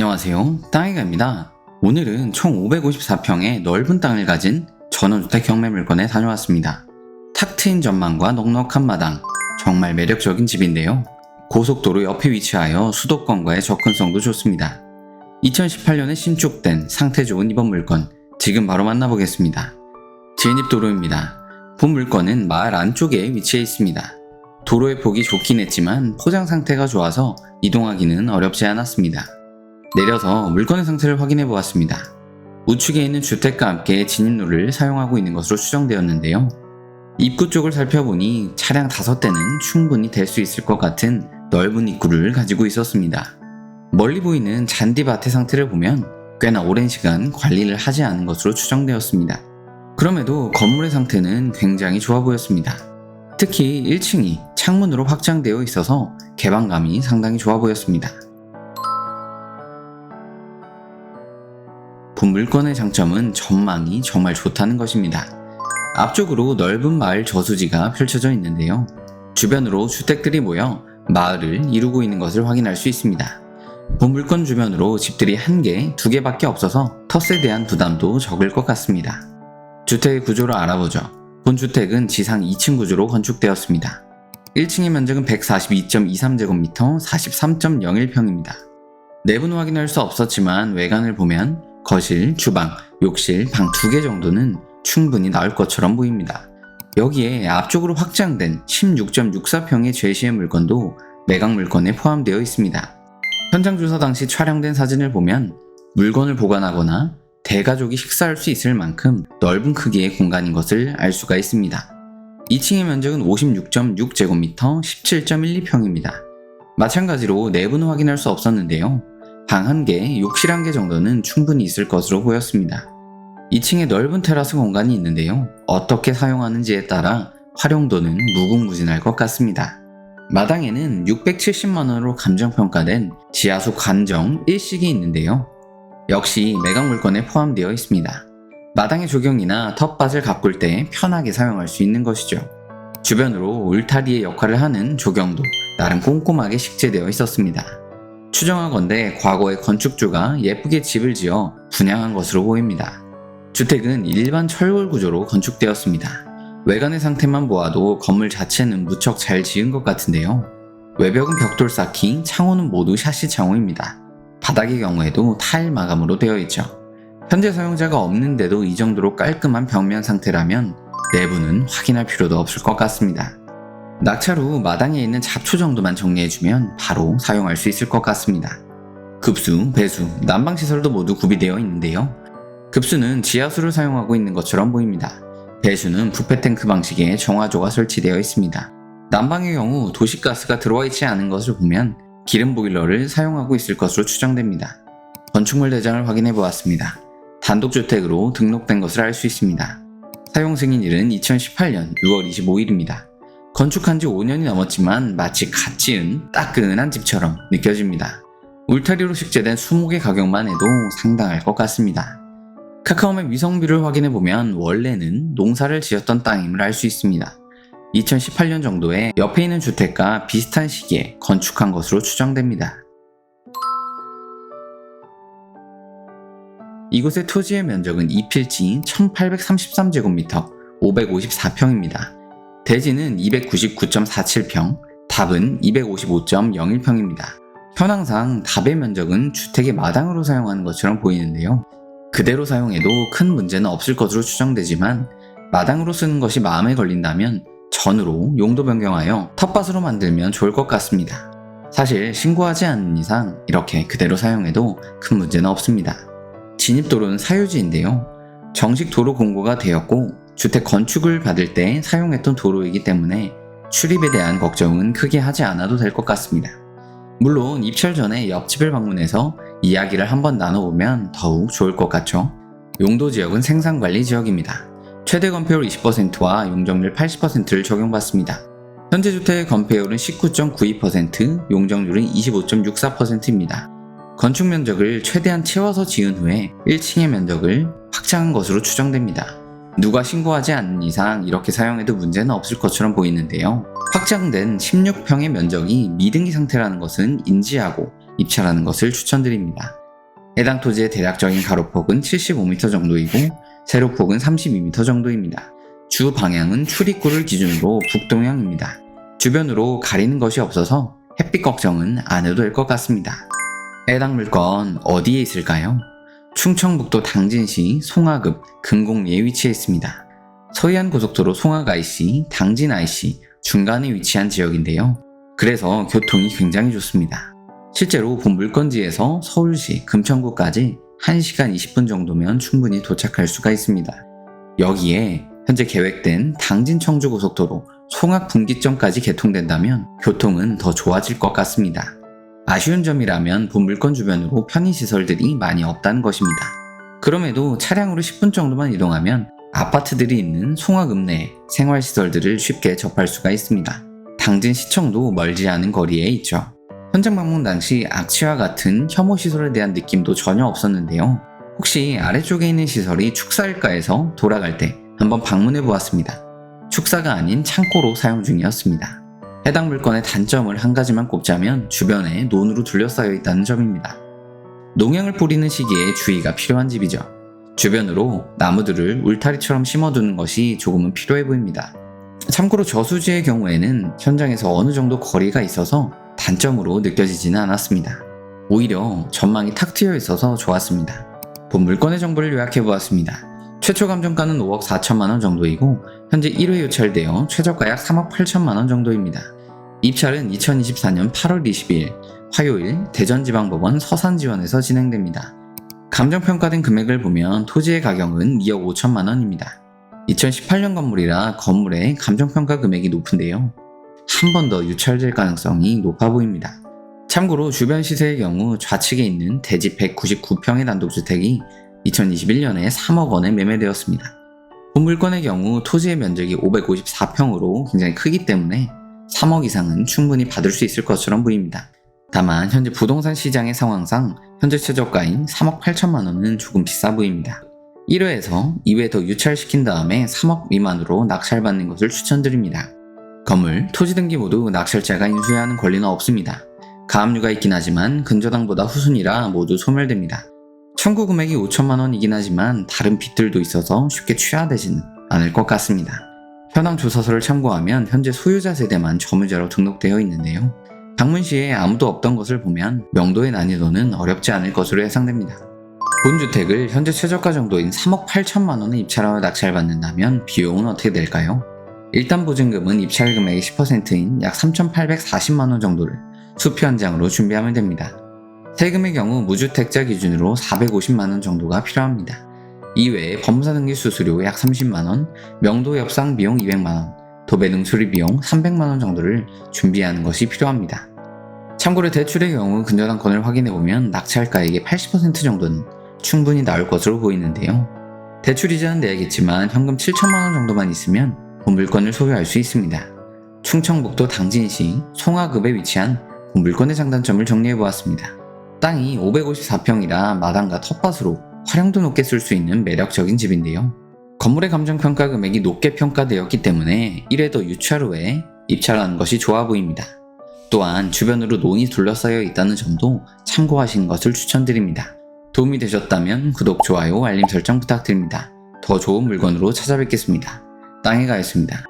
안녕하세요, 땅이가입니다. 오늘은 총 554평의 넓은 땅을 가진 전원주택 경매물건에 다녀왔습니다. 탁 트인 전망과 넉넉한 마당, 정말 매력적인 집인데요. 고속도로 옆에 위치하여 수도권과의 접근성도 좋습니다. 2018년에 신축된 상태 좋은 이번 물건, 지금 바로 만나보겠습니다. 진입도로입니다. 본 물건은 마을 안쪽에 위치해 있습니다. 도로의 폭이 좁긴 했지만 포장 상태가 좋아서 이동하기는 어렵지 않았습니다. 내려서 물건의 상태를 확인해 보았습니다. 우측에 있는 주택과 함께 진입로를 사용하고 있는 것으로 추정되었는데요. 입구 쪽을 살펴보니 차량 5대는 충분히 될 수 있을 것 같은 넓은 입구를 가지고 있었습니다. 멀리 보이는 잔디밭의 상태를 보면 꽤나 오랜 시간 관리를 하지 않은 것으로 추정되었습니다. 그럼에도 건물의 상태는 굉장히 좋아 보였습니다. 특히 1층이 창문으로 확장되어 있어서 개방감이 상당히 좋아 보였습니다. 본 물건의 장점은 전망이 정말 좋다는 것입니다. 앞쪽으로 넓은 마을 저수지가 펼쳐져 있는데요. 주변으로 주택들이 모여 마을을 이루고 있는 것을 확인할 수 있습니다. 본 물건 주변으로 집들이 1개, 2개밖에 없어서 텃세에 대한 부담도 적을 것 같습니다. 주택의 구조를 알아보죠. 본 주택은 지상 2층 구조로 건축되었습니다. 1층의 면적은 142.23제곱미터 43.01평입니다. 내부는 확인할 수 없었지만 외관을 보면 거실, 주방, 욕실, 방 2개 정도는 충분히 나올 것처럼 보입니다. 여기에 앞쪽으로 확장된 16.64평의 제시의 물건도 매각 물건에 포함되어 있습니다. 현장 조사 당시 촬영된 사진을 보면 물건을 보관하거나 대가족이 식사할 수 있을 만큼 넓은 크기의 공간인 것을 알 수가 있습니다. 2층의 면적은 56.6제곱미터 17.12평입니다. 마찬가지로 내부는 확인할 수 없었는데요. 방 1개, 욕실 1개 정도는 충분히 있을 것으로 보였습니다. 2층에 넓은 테라스 공간이 있는데요. 어떻게 사용하는지에 따라 활용도는 무궁무진할 것 같습니다. 마당에는 670만원으로 감정평가된 지하수 관정 일식이 있는데요. 역시 매각 물건에 포함되어 있습니다. 마당의 조경이나 텃밭을 가꿀 때 편하게 사용할 수 있는 것이죠. 주변으로 울타리의 역할을 하는 조경도 나름 꼼꼼하게 식재되어 있었습니다. 추정하건대 과거의 건축주가 예쁘게 집을 지어 분양한 것으로 보입니다. 주택은 일반 철골 구조로 건축되었습니다. 외관의 상태만 보아도 건물 자체는 무척 잘 지은 것 같은데요. 외벽은 벽돌 쌓기, 창호는 모두 샤시 창호입니다. 바닥의 경우에도 타일 마감으로 되어 있죠. 현재 사용자가 없는데도 이 정도로 깔끔한 벽면 상태라면 내부는 확인할 필요도 없을 것 같습니다. 낙찰 후 마당에 있는 잡초 정도만 정리해주면 바로 사용할 수 있을 것 같습니다. 급수, 배수, 난방시설도 모두 구비되어 있는데요. 급수는 지하수를 사용하고 있는 것처럼 보입니다. 배수는 부패탱크 방식의 정화조가 설치되어 있습니다. 난방의 경우 도시가스가 들어와 있지 않은 것을 보면 기름 보일러를 사용하고 있을 것으로 추정됩니다. 건축물 대장을 확인해 보았습니다. 단독주택으로 등록된 것을 알 수 있습니다. 사용 승인일은 2018년 6월 25일입니다. 건축한 지 5년이 넘었지만 마치 갓 지은 따끈한 집처럼 느껴집니다. 울타리로 식재된 수목의 가격만 해도 상당할 것 같습니다. 카카오맵 위성뷰를 확인해보면 원래는 농사를 지었던 땅임을 알 수 있습니다. 2018년 정도에 옆에 있는 주택과 비슷한 시기에 건축한 것으로 추정됩니다. 이곳의 토지의 면적은 2필지 1833제곱미터 554평입니다. 대지는 299.47평, 답은 255.01평입니다. 현황상 답의 면적은 주택의 마당으로 사용하는 것처럼 보이는데요. 그대로 사용해도 큰 문제는 없을 것으로 추정되지만 마당으로 쓰는 것이 마음에 걸린다면 전으로 용도 변경하여 텃밭으로 만들면 좋을 것 같습니다. 사실 신고하지 않는 이상 이렇게 그대로 사용해도 큰 문제는 없습니다. 진입도로는 사유지인데요. 정식 도로 공고가 되었고 주택 건축을 받을 때 사용했던 도로이기 때문에 출입에 대한 걱정은 크게 하지 않아도 될 것 같습니다. 물론 입찰 전에 옆집을 방문해서 이야기를 한번 나눠보면 더욱 좋을 것 같죠. 용도 지역은 생산관리 지역입니다. 최대 건폐율 20%와 용적률 80%를 적용받습니다. 현재 주택의 건폐율은 19.92%, 용적률은 25.64%입니다. 건축 면적을 최대한 채워서 지은 후에 1층의 면적을 확장한 것으로 추정됩니다. 누가 신고하지 않는 이상 이렇게 사용해도 문제는 없을 것처럼 보이는데요. 확장된 16평의 면적이 미등기 상태라는 것은 인지하고 입찰하는 것을 추천드립니다. 해당 토지의 대략적인 가로폭은 75m 정도이고 세로폭은 32m 정도입니다. 주 방향은 출입구를 기준으로 북동향입니다. 주변으로 가리는 것이 없어서 햇빛 걱정은 안 해도 될 것 같습니다. 해당 물건 어디에 있을까요? 충청북도 당진시 송화급 금곡리에 위치해 있습니다. 서해안고속도로 송악 IC, 당진 IC 중간에 위치한 지역인데요. 그래서 교통이 굉장히 좋습니다. 실제로 본 물건지에서 서울시 금천구까지 1시간 20분 정도면 충분히 도착할 수가 있습니다. 여기에 현재 계획된 당진 청주고속도로 송악 분기점까지 개통된다면 교통은 더 좋아질 것 같습니다. 아쉬운 점이라면 본 물건 주변으로 편의시설들이 많이 없다는 것입니다. 그럼에도 차량으로 10분 정도만 이동하면 아파트들이 있는 송악읍 내 생활시설들을 쉽게 접할 수가 있습니다. 당진시청도 멀지 않은 거리에 있죠. 현장 방문 당시 악취와 같은 혐오시설에 대한 느낌도 전혀 없었는데요. 혹시 아래쪽에 있는 시설이 축사일까 해서 돌아갈 때 한번 방문해 보았습니다. 축사가 아닌 창고로 사용 중이었습니다. 해당 물건의 단점을 한 가지만 꼽자면 주변에 논으로 둘러싸여 있다는 점입니다. 농약을 뿌리는 시기에 주의가 필요한 집이죠. 주변으로 나무들을 울타리처럼 심어두는 것이 조금은 필요해 보입니다. 참고로 저수지의 경우에는 현장에서 어느 정도 거리가 있어서 단점으로 느껴지지는 않았습니다. 오히려 전망이 탁 트여 있어서 좋았습니다. 본 물건의 정보를 요약해 보았습니다. 최초 감정가는 5억 4천만 원 정도이고 현재 1회 유찰되어 최저가 약 3억 8천만 원 정도입니다. 입찰은 2024년 8월 22일 화요일 대전지방법원 서산지원에서 진행됩니다. 감정평가된 금액을 보면 토지의 가격은 2억 5천만 원입니다. 2018년 건물이라 건물의 감정평가 금액이 높은데요. 한 번 더 유찰될 가능성이 높아 보입니다. 참고로 주변 시세의 경우 좌측에 있는 대지 199평의 단독주택이 2021년에 3억 원에 매매되었습니다. 본 물건의 경우 토지의 면적이 554평으로 굉장히 크기 때문에 3억 이상은 충분히 받을 수 있을 것처럼 보입니다. 다만 현재 부동산 시장의 상황상 현재 최저가인 3억 8천만 원은 조금 비싸 보입니다. 1회에서 2회 더 유찰시킨 다음에 3억 미만으로 낙찰받는 것을 추천드립니다. 건물, 토지 등기 모두 낙찰자가 인수해야 하는 권리는 없습니다. 가압류가 있긴 하지만 근저당보다 후순위라 모두 소멸됩니다. 청구 금액이 5천만 원이긴 하지만 다른 빚들도 있어서 쉽게 취하되지는 않을 것 같습니다. 현황 조사서를 참고하면 현재 소유자 세대만 점유자로 등록되어 있는데요. 방문 시에 아무도 없던 것을 보면 명도의 난이도는 어렵지 않을 것으로 예상됩니다. 본 주택을 현재 최저가 정도인 3억 8천만 원에 입찰하여 낙찰받는다면 비용은 어떻게 될까요? 일단 보증금은 입찰 금액의 10%인 약 3,840만 원 정도를 수표 한 장으로 준비하면 됩니다. 세금의 경우 무주택자 기준으로 450만 원 정도가 필요합니다. 이외에 법무사 등기 수수료 약 30만 원, 명도 협상 비용 200만 원, 도배 등 수리 비용 300만 원 정도를 준비하는 것이 필요합니다. 참고로 대출의 경우 근저당권을 확인해보면 낙찰가액의 80% 정도는 충분히 나올 것으로 보이는데요. 대출 이자는 내야겠지만 현금 7천만 원 정도만 있으면 본 물건을 소유할 수 있습니다. 충청북도 당진시 송화급에 위치한 본 물건의 장단점을 정리해보았습니다. 땅이 554평이라 마당과 텃밭으로 활용도 높게 쓸 수 있는 매력적인 집인데요. 건물의 감정평가 금액이 높게 평가되었기 때문에 1회 더 유찰 후에 입찰하는 것이 좋아 보입니다. 또한 주변으로 논이 둘러싸여 있다는 점도 참고하시는 것을 추천드립니다. 도움이 되셨다면 구독, 좋아요, 알림 설정 부탁드립니다. 더 좋은 물건으로 찾아뵙겠습니다. 땅해가였습니다.